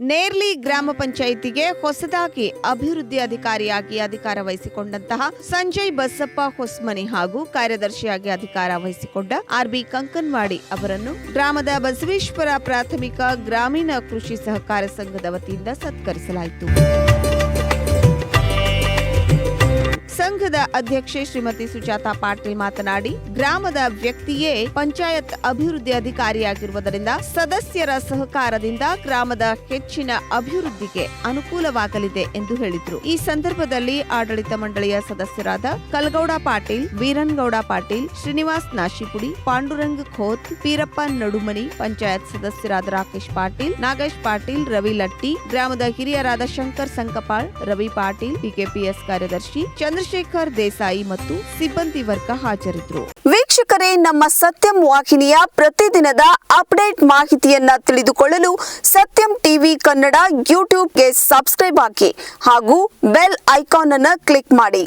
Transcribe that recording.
ನೇರ್ಲಿ ಗ್ರಾಮ ಪಂಚಾಯಿತಿಗೆ ಹೊಸದಾಗಿ ಅಭಿವೃದ್ಧಿ ಅಧಿಕಾರಿಯಾಗಿ ಅಧಿಕಾರ ವಹಿಸಿಕೊಂಡಂತಹ ಸಂಜಯ್ ಬಸಪ್ಪ ಹೊಸ್ಮನಿ ಹಾಗೂ ಕಾರ್ಯದರ್ಶಿಯಾಗಿ ಅಧಿಕಾರ ವಹಿಸಿಕೊಂಡ ಆರ್ಬಿ ಕಂಕನವಾಡಿ ಅವರನ್ನು ಗ್ರಾಮದ ಬಸವೇಶ್ವರ ಪ್ರಾಥಮಿಕ ಗ್ರಾಮೀಣ ಕೃಷಿ ಸಹಕಾರ ಸಂಘದ ವತಿಯಿಂದ ಸತ್ಕರಿಸಲಾಯಿತು. ಸಂಘದ ಅಧ್ಯಕ್ಷೆ ಶ್ರೀಮತಿ ಸುಜಾತಾ ಪಾಟೀಲ್ ಮಾತನಾಡಿ, ಗ್ರಾಮದ ವ್ಯಕ್ತಿಯೇ ಪಂಚಾಯತ್ ಅಭಿವೃದ್ಧಿ ಅಧಿಕಾರಿಯಾಗಿರುವುದರಿಂದ ಸದಸ್ಯರ ಸಹಕಾರದಿಂದ ಗ್ರಾಮದ ಹೆಚ್ಚಿನ ಅಭಿವೃದ್ಧಿಗೆ ಅನುಕೂಲವಾಗಲಿದೆ ಎಂದು ಹೇಳಿದರು. ಈ ಸಂದರ್ಭದಲ್ಲಿ ಆಡಳಿತ ಮಂಡಳಿಯ ಸದಸ್ಯರಾದ ಕಲಗೌಡ ಪಾಟೀಲ್, ವೀರನ್ಗೌಡ ಪಾಟೀಲ್, ಶ್ರೀನಿವಾಸ್ ನಾಶಿಪುಡಿ, ಪಾಂಡುರಂಗ ಖೋತ್, ಪೀರಪ್ಪ ನಡುಮನಿ, ಪಂಚಾಯತ್ ಸದಸ್ಯರಾದ ರಾಕೇಶ್ ಪಾಟೀಲ್, ನಾಗೇಶ್ ಪಾಟೀಲ್, ರವಿ ಲಟ್ಟಿ, ಗ್ರಾಮದ ಹಿರಿಯರಾದ ಶಂಕರ್ ಸಂಕಪಾಳ್, ರವಿ ಪಾಟೀಲ್, ಪಿಕೆಪಿಎಸ್ ಕಾರ್ಯದರ್ಶಿ ಚಂದ್ರಶೇಖರ್ ದೇಸಾಯಿ ಮತ್ತು ಸಿಬ್ಬಂದಿ ವರ್ಗ ಹಾಜರಿದ್ದರು. ವೀಕ್ಷಕರೇ, ನಮ್ಮ ಸತ್ಯಂ ವಾಹಿನಿಯ ಪ್ರತಿದಿನದ ಅಪ್ಡೇಟ್ ಮಾಹಿತಿಯನ್ನ ತಿಳಿದುಕೊಳ್ಳಲು ಸತ್ಯಂ ಟಿವಿ ಕನ್ನಡ ಯೂಟ್ಯೂಬ್ಗೆ ಸಬ್ಸ್ಕ್ರೈಬ್ ಆಗಿ ಹಾಗೂ ಬೆಲ್ ಐಕಾನ್ ಅನ್ನು ಕ್ಲಿಕ್ ಮಾಡಿ.